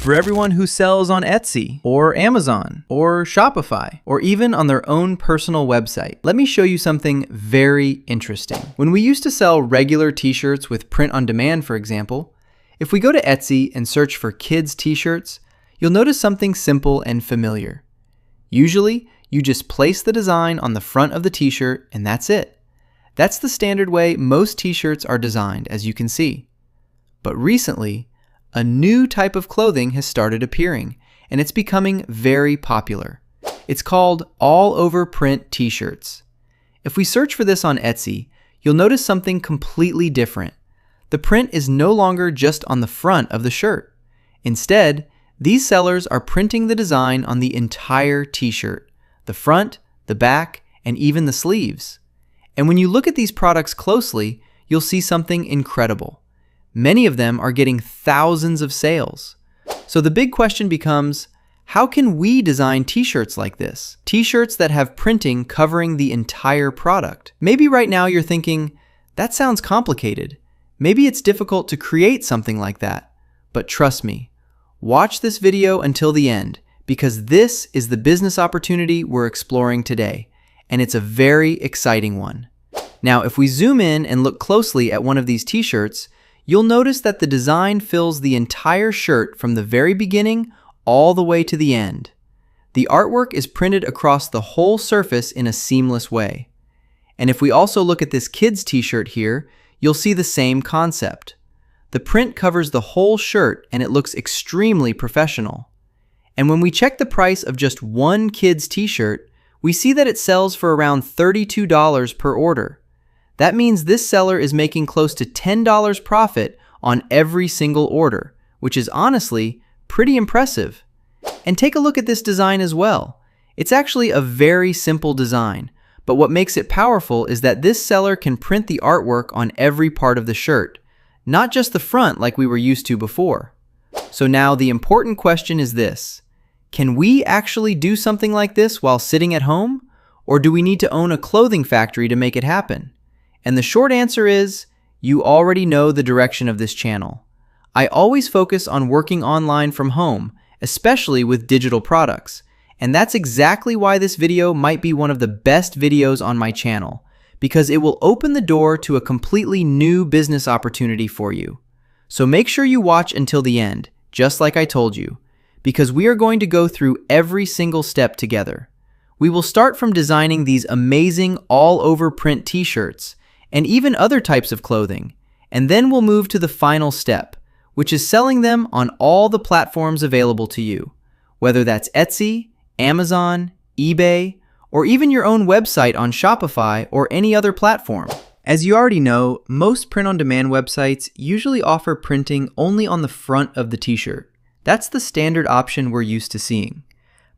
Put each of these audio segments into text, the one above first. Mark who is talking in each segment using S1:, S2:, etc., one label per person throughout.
S1: For everyone who sells on Etsy or Amazon or Shopify or even on their own personal website, let me show you something very interesting. When we used to sell regular t-shirts with print on demand, for example, if we go to Etsy and search for kids t-shirts, you'll notice something simple and familiar. Usually, you just place the design on the front of the t-shirt and that's it. That's the standard way most t-shirts are designed, as you can see. But recently, a new type of clothing has started appearing, and it's becoming very popular. It's called all-over print t-shirts. If we search for this on Etsy, you'll notice something completely different. The print is no longer just on the front of the shirt. Instead, these sellers are printing the design on the entire t-shirt, the front, the back, and even the sleeves. And when you look at these products closely, you'll see something incredible. Many of them are getting thousands of sales. So the big question becomes, how can we design t-shirts like this? T-shirts that have printing covering the entire product. Maybe right now you're thinking, that sounds complicated. Maybe it's difficult to create something like that. But trust me, watch this video until the end, because this is the business opportunity we're exploring today, and it's a very exciting one. Now, if we zoom in and look closely at one of these t-shirts, you'll notice that the design fills the entire shirt from the very beginning all the way to the end. The artwork is printed across the whole surface in a seamless way. And if we also look at this kid's t-shirt here, you'll see the same concept. The print covers the whole shirt and it looks extremely professional. And when we check the price of just one kid's t-shirt, we see that it sells for around $32 per order. That means this seller is making close to $10 profit on every single order, which is honestly pretty impressive. And take a look at this design as well. It's actually a very simple design, but what makes it powerful is that this seller can print the artwork on every part of the shirt, not just the front like we were used to before. So now the important question is this: can we actually do something like this while sitting at home? Or do we need to own a clothing factory to make it happen? And the short answer is, you already know the direction of this channel. I always focus on working online from home, especially with digital products. And that's exactly why this video might be one of the best videos on my channel, because it will open the door to a completely new business opportunity for you. So make sure you watch until the end, just like I told you, because we are going to go through every single step together. We will start from designing these amazing all-over print t-shirts, and even other types of clothing, and then we'll move to the final step, which is selling them on all the platforms available to you, whether that's Etsy, Amazon, eBay, or even your own website on Shopify or any other platform. As you already know, most print-on-demand websites usually offer printing only on the front of the t-shirt. That's the standard option we're used to seeing.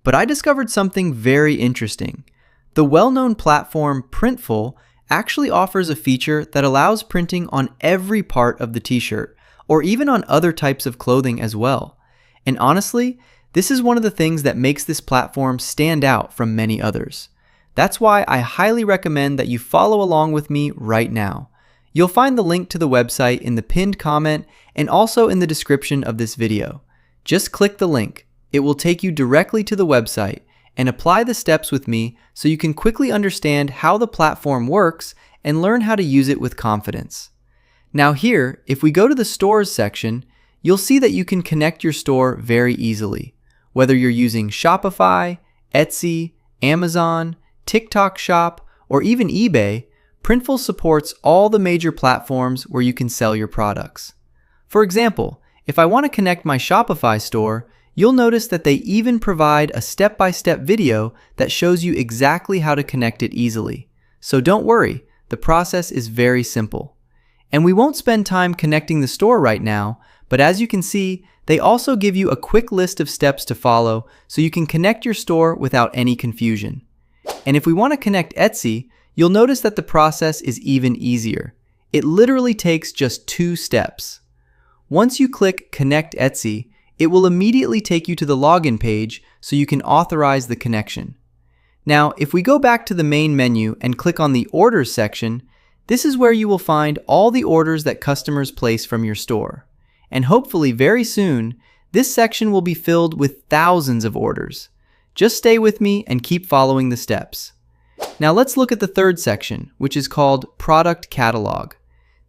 S1: But I discovered something very interesting. The well-known platform Printful actually offers a feature that allows printing on every part of the t-shirt, or even on other types of clothing as well. And honestly, this is one of the things that makes this platform stand out from many others. That's why I highly recommend that you follow along with me right now. You'll find the link to the website in the pinned comment and also in the description of this video. Just click the link. It will take you directly to the website, and apply the steps with me so you can quickly understand how the platform works and learn how to use it with confidence. Now here, if we go to the stores section, you'll see that you can connect your store very easily. Whether you're using Shopify, Etsy, Amazon, TikTok Shop, or even eBay, Printful supports all the major platforms where you can sell your products. For example, if I want to connect my Shopify store, you'll notice that they even provide a step-by-step video that shows you exactly how to connect it easily. So don't worry, the process is very simple. And we won't spend time connecting the store right now, but as you can see, they also give you a quick list of steps to follow so you can connect your store without any confusion. And if we want to connect Etsy, you'll notice that the process is even easier. It literally takes just 2 steps. Once you click Connect Etsy, it will immediately take you to the login page so you can authorize the connection. Now, if we go back to the main menu and click on the Orders section, this is where you will find all the orders that customers place from your store. And hopefully very soon, This section will be filled with thousands of orders. Just stay with me and keep following the steps. Now let's look at the third section, which is called Product Catalog.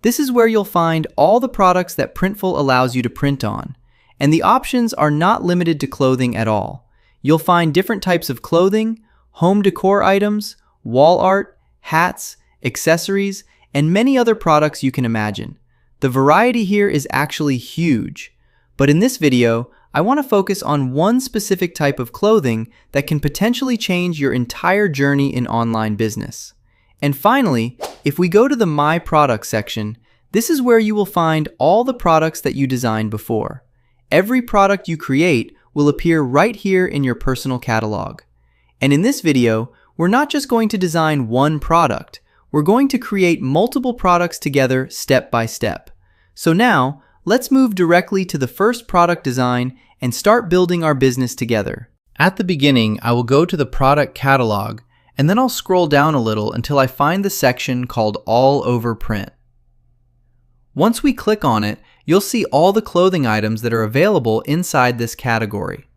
S1: This is where you'll find all the products that Printful allows you to print on. And the options are not limited to clothing at all. You'll find different types of clothing, home decor items, wall art, hats, accessories, and many other products you can imagine. The variety here is actually huge. But in this video, I want to focus on one specific type of clothing that can potentially change your entire journey in online business. And finally, if we go to the My Products section, this is where you will find all the products that you designed before. Every product you create will appear right here in your personal catalog. And in this video, we're not just going to design one product, we're going to create multiple products together step by step. So now, let's move directly to the first product design and start building our business together. At the beginning, I will go to the product catalog, and then I'll scroll down a little until I find the section called All Over Print. Once we click on it, you'll see all the clothing items that are available inside this category.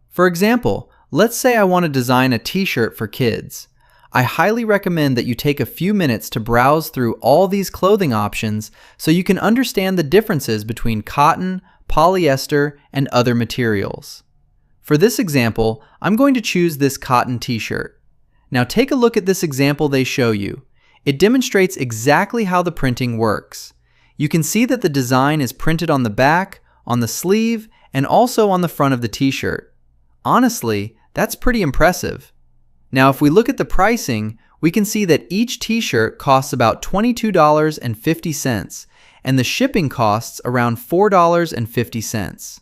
S1: For example, let's say I want to design a t-shirt for kids. I highly recommend that you take a few minutes to browse through all these clothing options so you can understand the differences between cotton, polyester, and other materials. For this example, I'm going to choose this cotton t-shirt. Now take a look at this example they show you. It demonstrates exactly how the printing works. You can see that the design is printed on the back, on the sleeve, and also on the front of the t-shirt. Honestly, that's pretty impressive. Now if we look at the pricing, we can see that each t-shirt costs about $22.50, and the shipping costs around $4.50.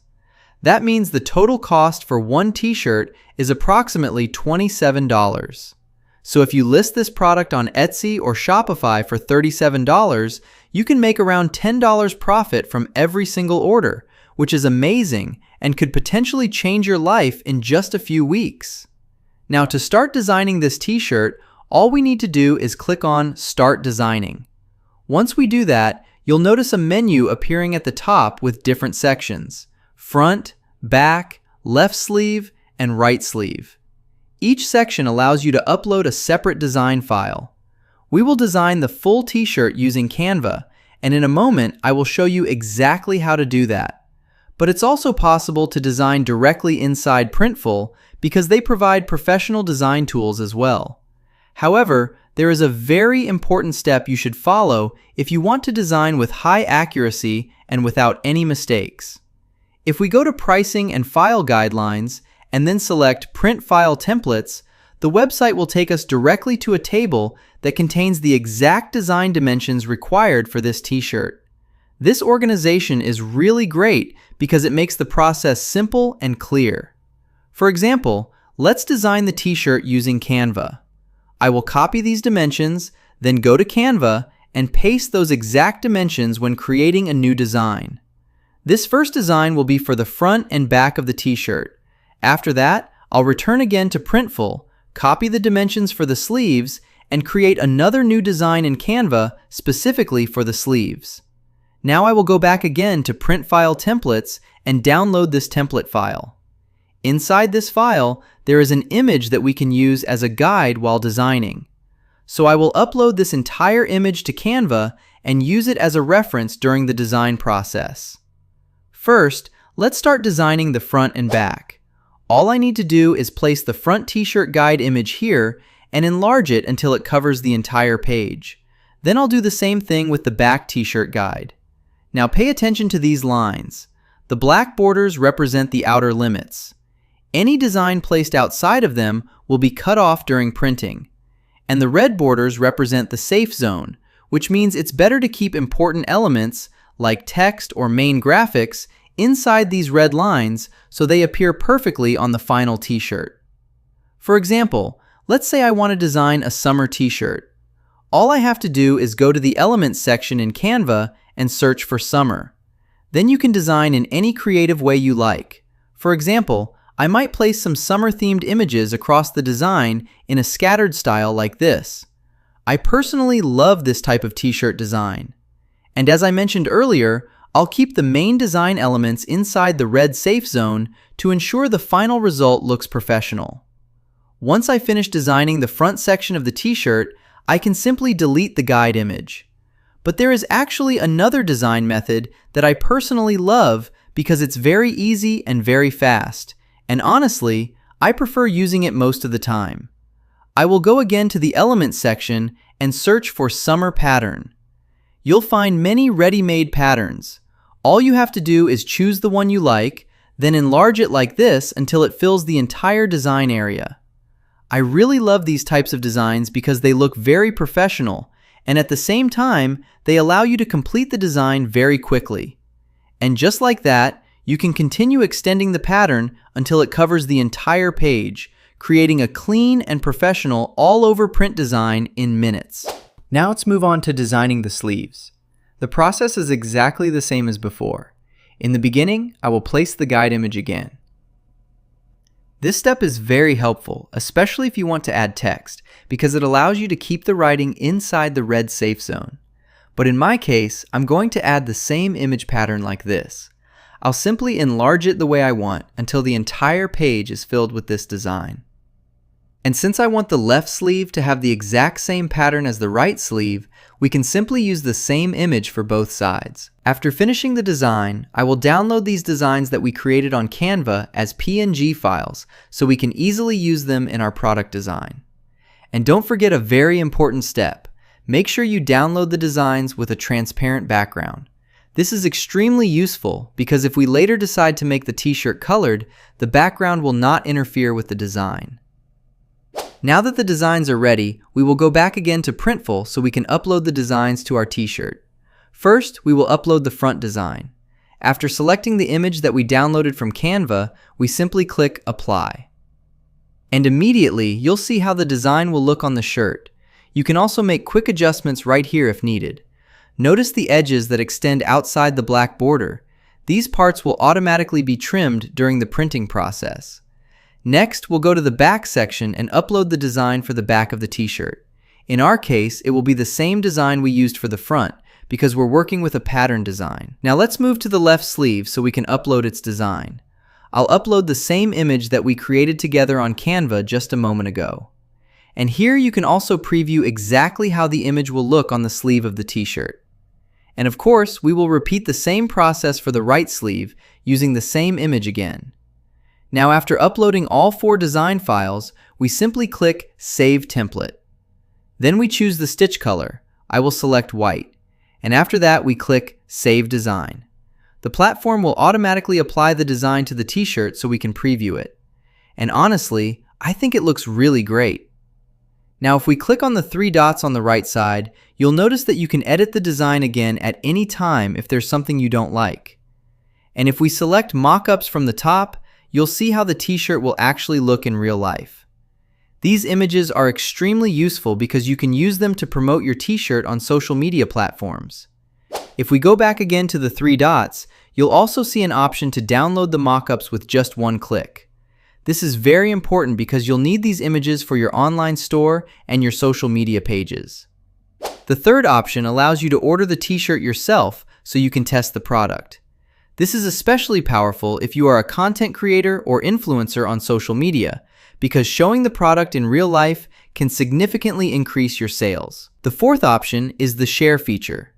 S1: That means the total cost for one t-shirt is approximately $27. So if you list this product on Etsy or Shopify for $37, you can make around $10 profit from every single order, which is amazing and could potentially change your life in just a few weeks. Now to start designing this t-shirt, all we need to do is click on Start Designing. Once we do that, you'll notice a menu appearing at the top with different sections: front, back, left sleeve, and right sleeve. Each section allows you to upload a separate design file. We will design the full t-shirt using Canva, and in a moment I will show you exactly how to do that. But it's also possible to design directly inside Printful because they provide professional design tools as well. However, there is a very important step you should follow if you want to design with high accuracy and without any mistakes. If we go to Pricing and File Guidelines and then select Print File Templates, the website will take us directly to a table that contains the exact design dimensions required for this t-shirt. This organization is really great because it makes the process simple and clear. For example, let's design the t-shirt using Canva. I will copy these dimensions, then go to Canva and paste those exact dimensions when creating a new design. This first design will be for the front and back of the t-shirt. After that, I'll return again to Printful, copy the dimensions for the sleeves, and create another new design in Canva specifically for the sleeves. Now I will go back again to Print File Templates and download this template file. Inside this file, there is an image that we can use as a guide while designing. So I will upload this entire image to Canva and use it as a reference during the design process. First, let's start designing the front and back. All I need to do is place the front t-shirt guide image here and enlarge it until it covers the entire page. Then I'll do the same thing with the back t-shirt guide. Now pay attention to these lines. The black borders represent the outer limits. Any design placed outside of them will be cut off during printing. And the red borders represent the safe zone, which means it's better to keep important elements, like text or main graphics, inside these red lines so they appear perfectly on the final t-shirt. For example, let's say I want to design a summer t-shirt. All I have to do is go to the Elements section in Canva and search for summer. Then you can design in any creative way you like. For example, I might place some summer-themed images across the design in a scattered style like this. I personally love this type of t-shirt design. And as I mentioned earlier, I'll keep the main design elements inside the red safe zone to ensure the final result looks professional. Once I finish designing the front section of the t-shirt, I can simply delete the guide image. But there is actually another design method that I personally love because it's very easy and very fast, and honestly, I prefer using it most of the time. I will go again to the Elements section and search for Summer Pattern. You'll find many ready-made patterns. All you have to do is choose the one you like, then enlarge it like this until it fills the entire design area. I really love these types of designs because they look very professional, and at the same time, they allow you to complete the design very quickly. And just like that, you can continue extending the pattern until it covers the entire page, creating a clean and professional all-over print design in minutes. Now let's move on to designing the sleeves. The process is exactly the same as before. In the beginning, I will place the guide image again. This step is very helpful, especially if you want to add text, because it allows you to keep the writing inside the red safe zone. But in my case, I'm going to add the same image pattern like this. I'll simply enlarge it the way I want until the entire page is filled with this design. And since I want the left sleeve to have the exact same pattern as the right sleeve, we can simply use the same image for both sides. After finishing the design, I will download these designs that we created on Canva as PNG files so we can easily use them in our product design. And don't forget a very important step. Make sure you download the designs with a transparent background. This is extremely useful because if we later decide to make the t-shirt colored, the background will not interfere with the design. Now that the designs are ready, we will go back again to Printful so we can upload the designs to our t-shirt. First, we will upload the front design. After selecting the image that we downloaded from Canva, we simply click Apply. And immediately, you'll see how the design will look on the shirt. You can also make quick adjustments right here if needed. Notice the edges that extend outside the black border. These parts will automatically be trimmed during the printing process. Next, we'll go to the back section and upload the design for the back of the t-shirt. In our case, it will be the same design we used for the front because we're working with a pattern design. Now let's move to the left sleeve so we can upload its design. I'll upload the same image that we created together on Canva just a moment ago. And here you can also preview exactly how the image will look on the sleeve of the t-shirt. And of course, we will repeat the same process for the right sleeve using the same image again. Now after uploading all 4 design files, we simply click Save Template. Then we choose the stitch color. I will select white. And after that, we click Save Design. The platform will automatically apply the design to the t-shirt so we can preview it. And honestly, I think it looks really great. Now if we click on the 3 dots on the right side, you'll notice that you can edit the design again at any time if there's something you don't like. And if we select mockups from the top, you'll see how the t-shirt will actually look in real life. These images are extremely useful because you can use them to promote your t-shirt on social media platforms. If we go back again to the 3 dots, you'll also see an option to download the mockups with just one click. This is very important because you'll need these images for your online store and your social media pages. The third option allows you to order the t-shirt yourself so you can test the product. This is especially powerful if you are a content creator or influencer on social media, because showing the product in real life can significantly increase your sales. The fourth option is the share feature.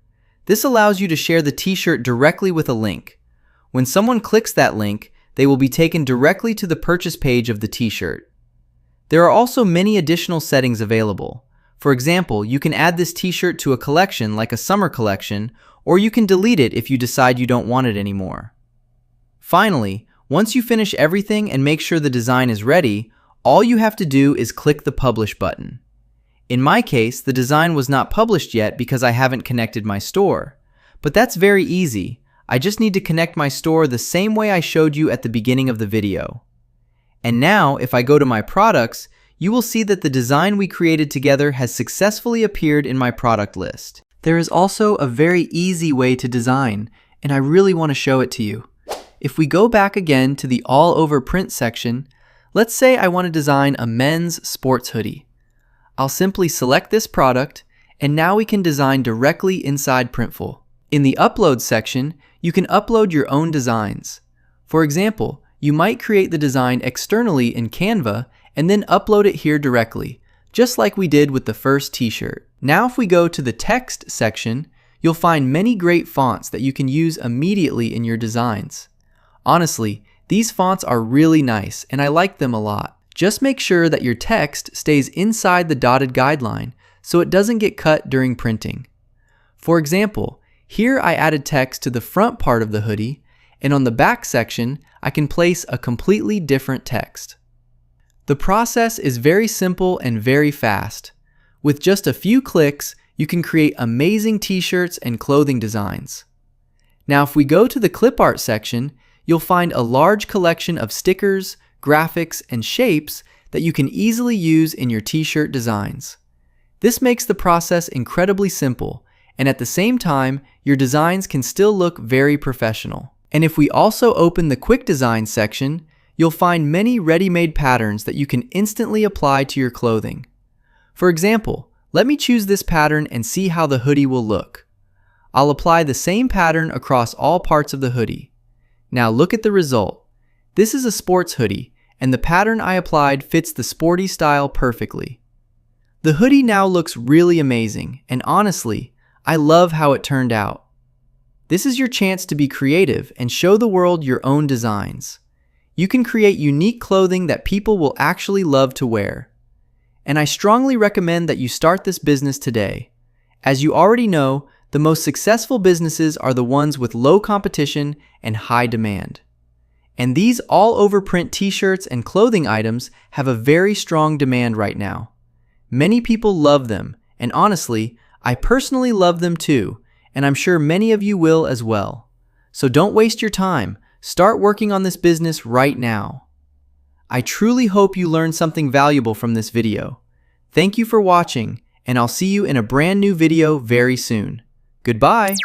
S1: This allows you to share the t-shirt directly with a link. When someone clicks that link, they will be taken directly to the purchase page of the t-shirt. There are also many additional settings available. For example, you can add this t-shirt to a collection like a summer collection, or you can delete it if you decide you don't want it anymore. Finally, once you finish everything and make sure the design is ready, all you have to do is click the Publish button. In my case, the design was not published yet because I haven't connected my store. But that's very easy. I just need to connect my store the same way I showed you at the beginning of the video. And now, if I go to my products, you will see that the design we created together has successfully appeared in my product list. There is also a very easy way to design, and I really want to show it to you. If we go back again to the All Over Print section, let's say I want to design a men's sports hoodie. I'll simply select this product, and now we can design directly inside Printful. In the Upload section, You can upload your own designs. For example, you might create the design externally in Canva and then upload it here directly, just like we did with the first t-shirt. Now if we go to the text section, you'll find many great fonts that you can use immediately in your designs. Honestly, these fonts are really nice and I like them a lot. Just make sure that your text stays inside the dotted guideline so it doesn't get cut during printing. For example, here I added text to the front part of the hoodie, and on the back section, I can place a completely different text. The process is very simple and very fast. With just a few clicks, you can create amazing t-shirts and clothing designs. Now if we go to the clip art section, you'll find a large collection of stickers, graphics, and shapes that you can easily use in your t-shirt designs. This makes the process incredibly simple, and at the same time, your designs can still look very professional. And if we also open the quick design section, you'll find many ready-made patterns that you can instantly apply to your clothing. For example, let me choose this pattern and see how the hoodie will look. I'll apply the same pattern across all parts of the hoodie. Now look at the result. This is a sports hoodie, and the pattern I applied fits the sporty style perfectly. The hoodie now looks really amazing, and honestly, I love how it turned out. This is your chance to be creative and show the world your own designs. You can create unique clothing that people will actually love to wear. And I strongly recommend that you start this business today. As you already know, the most successful businesses are the ones with low competition and high demand. And these all-over print t-shirts and clothing items have a very strong demand right now. Many people love them, and honestly, I personally love them too, and I'm sure many of you will as well. So don't waste your time. Start working on this business right now. I truly hope you learned something valuable from this video. Thank you for watching, and I'll see you in a brand new video very soon. Goodbye!